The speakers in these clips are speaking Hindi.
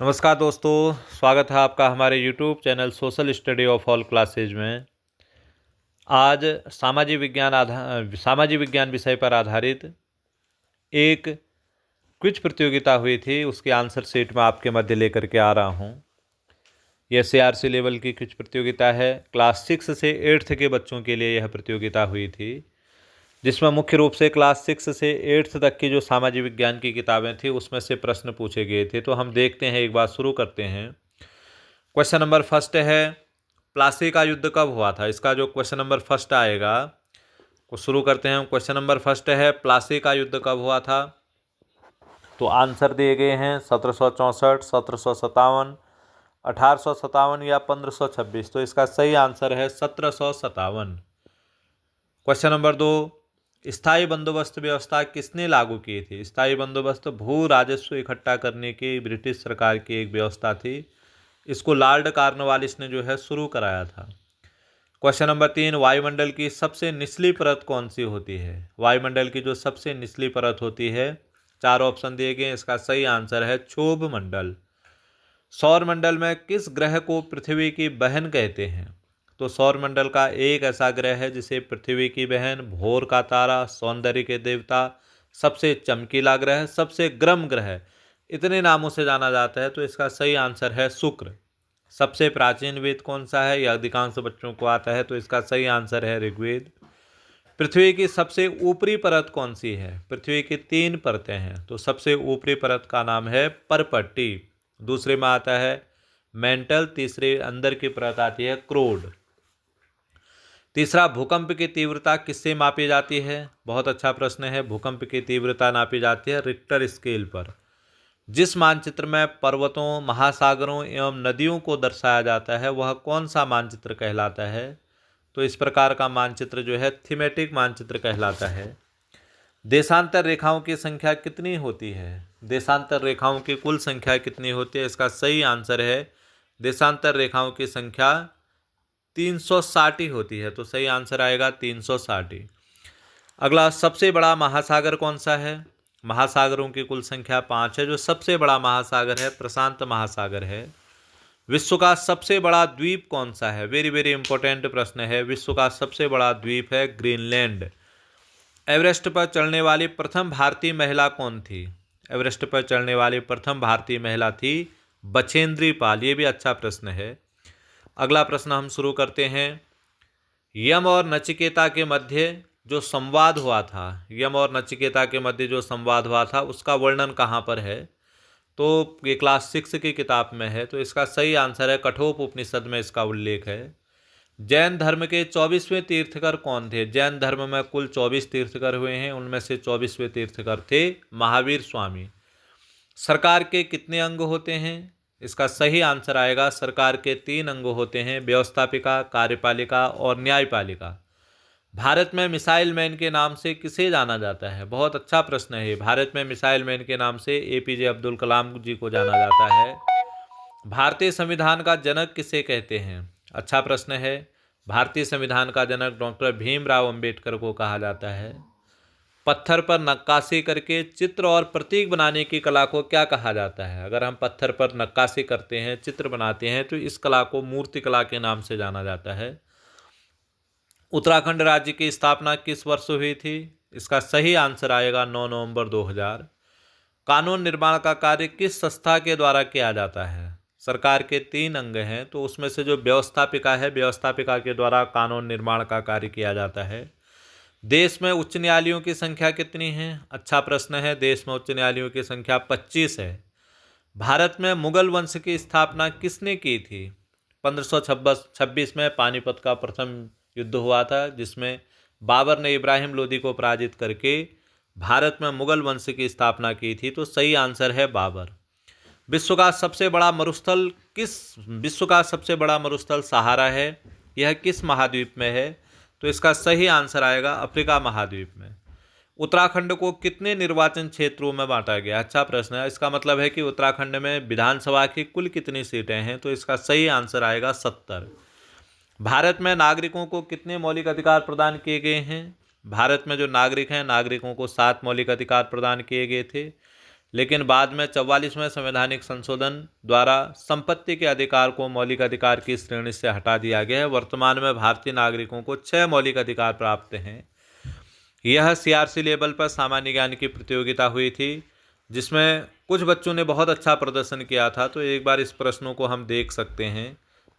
नमस्कार दोस्तों, स्वागत है आपका हमारे YouTube channel social study of all classes में। आज सामाजिक विज्ञान विषय पर आधारित एक क्विज प्रतियोगिता हुई थी, उसकी आंसर शीट में आपके मध्य लेकर के आ रहा हूँ। यह CRC लेवल की क्विज प्रतियोगिता है। क्लास 6 से 8th के बच्चों के लिए यह प्रतियोगिता हुई थी, जिसमें मुख्य रूप से क्लास 6 से 8th तक की जो सामाजिक विज्ञान की किताबें थी उसमें से प्रश्न पूछे गए थे। तो हम देखते हैं, एक बार शुरू करते हैं। क्वेश्चन नंबर फर्स्ट है, प्लासी का युद्ध कब हुआ था? इसका जो क्वेश्चन नंबर फर्स्ट आएगा वो शुरू करते हैं। क्वेश्चन नंबर फर्स्ट है, प्लासी का युद्ध कब हुआ था? तो आंसर दिए गए हैं 1764, 1757, 1857 या 1526। तो इसका सही आंसर है 1757। क्वेश्चन नंबर 2, स्थायी बंदोबस्त व्यवस्था किसने लागू की थी? स्थायी बंदोबस्त भू राजस्व इकट्ठा करने की ब्रिटिश सरकार की एक व्यवस्था थी। इसको लॉर्ड कॉर्नवालिस ने जो है शुरू कराया था। क्वेश्चन नंबर 3, वायुमंडल की सबसे निचली परत कौन सी होती है? वायुमंडल की जो सबसे निचली परत होती है, 4 ऑप्शन दिए गए, इसका सही आंसर है क्षोभ मंडल। सौर मंडल में किस ग्रह को पृथ्वी की बहन कहते हैं? तो सौर मंडल का एक ऐसा ग्रह है जिसे पृथ्वी की बहन, भोर का तारा, सौंदर्य के देवता, सबसे चमकीला ग्रह, सबसे गर्म ग्रह, इतने नामों से जाना जाता है। तो इसका सही आंसर है शुक्र। सबसे प्राचीन वेद कौन सा है? यह अधिकांश बच्चों को आता है, तो इसका सही आंसर है ऋग्वेद। पृथ्वी की सबसे ऊपरी परत कौन सी है? पृथ्वी की 3 परतें हैं, तो सबसे ऊपरी परत का नाम है परपट्टी। दूसरे में आता है मेंटल, तीसरे अंदर की परत आती है क्रोड। तीसरा, भूकंप की तीव्रता किससे मापी जाती है? बहुत अच्छा प्रश्न है। भूकंप की तीव्रता नापी जाती है रिक्टर स्केल पर। जिस मानचित्र में पर्वतों, महासागरों एवं नदियों को दर्शाया जाता है वह कौन सा मानचित्र कहलाता है? तो इस प्रकार का मानचित्र जो है थीमेटिक मानचित्र कहलाता है। देशांतर रेखाओं की संख्या कितनी होती है? देशांतर रेखाओं की कुल संख्या कितनी होती है? इसका सही आंसर है देशांतर रेखाओं की संख्या 360 ही होती है। तो सही आंसर आएगा 360। अगला, सबसे बड़ा महासागर कौन सा है? महासागरों की कुल संख्या 5 है। जो सबसे बड़ा महासागर है प्रशांत महासागर है। विश्व का सबसे बड़ा द्वीप कौन सा है? वेरी वेरी इंपॉर्टेंट प्रश्न है। विश्व का सबसे बड़ा द्वीप है ग्रीनलैंड। एवरेस्ट पर चढ़ने वाली प्रथम भारतीय महिला कौन थी? एवरेस्ट पर चढ़ने वाली प्रथम भारतीय महिला थी बछेंद्री पाल। ये भी अच्छा प्रश्न है। अगला प्रश्न हम शुरू करते हैं। यम और नचिकेता के मध्य जो संवाद हुआ था, यम और नचिकेता के मध्य जो संवाद हुआ था उसका वर्णन कहाँ पर है? तो ये क्लास 6 की किताब में है। तो इसका सही आंसर है कठोप उपनिषद में इसका उल्लेख है। जैन धर्म के 24वें तीर्थकर कौन थे? जैन धर्म में कुल 24 तीर्थकर हुए हैं, उनमें से 24वें तीर्थकर थे महावीर स्वामी। सरकार के कितने अंग होते हैं? इसका सही आंसर आएगा सरकार के 3 अंग होते हैं, व्यवस्थापिका, कार्यपालिका और न्यायपालिका। भारत में मिसाइल मैन के नाम से किसे जाना जाता है? बहुत अच्छा प्रश्न है। भारत में मिसाइल मैन के नाम से APJ अब्दुल कलाम जी को जाना जाता है। भारतीय संविधान का जनक किसे कहते हैं? अच्छा प्रश्न है। भारतीय संविधान का जनक डॉक्टर भीमराव अंबेडकर को कहा जाता है। पत्थर पर नक्काशी करके चित्र और प्रतीक बनाने की कला को क्या कहा जाता है? अगर हम पत्थर पर नक्काशी करते हैं, चित्र बनाते हैं, तो इस कला को मूर्ति कला के नाम से जाना जाता है। उत्तराखंड राज्य की स्थापना किस वर्ष हुई थी? इसका सही आंसर आएगा 9 नवंबर 2000। कानून निर्माण का कार्य किस संस्था के द्वारा किया जाता है? सरकार के 3 अंग हैं, तो उसमें से जो व्यवस्थापिका है, व्यवस्थापिका के द्वारा कानून निर्माण का कार्य किया जाता है। देश में उच्च न्यायालयों की संख्या कितनी है? अच्छा प्रश्न है। देश में उच्च न्यायालयों की संख्या 25 है। भारत में मुगल वंश की स्थापना किसने की थी? 1526 में पानीपत का प्रथम युद्ध हुआ था, जिसमें बाबर ने इब्राहिम लोदी को पराजित करके भारत में मुगल वंश की स्थापना की थी। तो सही आंसर है बाबर। विश्व का सबसे बड़ा मरुस्थल सहारा है। यह किस महाद्वीप में है? तो इसका सही आंसर आएगा अफ्रीका महाद्वीप में। उत्तराखंड को कितने निर्वाचन क्षेत्रों में बांटा गया? अच्छा प्रश्न है। इसका मतलब है कि उत्तराखंड में विधानसभा की कुल कितनी सीटें हैं? तो इसका सही आंसर आएगा 70। भारत में नागरिकों को कितने मौलिक अधिकार प्रदान किए गए हैं? भारत में जो नागरिक हैं, नागरिकों को 7 मौलिक अधिकार प्रदान किए गए थे। लेकिन बाद में 44वें संवैधानिक संशोधन द्वारा संपत्ति के अधिकार को मौलिक अधिकार की श्रेणी से हटा दिया गया है। वर्तमान में भारतीय नागरिकों को 6 मौलिक अधिकार प्राप्त हैं। यह सीआरसी लेवल पर सामान्य ज्ञान की प्रतियोगिता हुई थी, जिसमें कुछ बच्चों ने बहुत अच्छा प्रदर्शन किया था। तो एक बार इस प्रश्नों को हम देख सकते हैं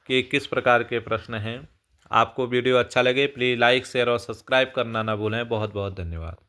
कि किस प्रकार के प्रश्न हैं। आपको वीडियो अच्छा लगे प्लीज़ लाइक, शेयर और सब्सक्राइब करना ना भूलें। बहुत बहुत धन्यवाद।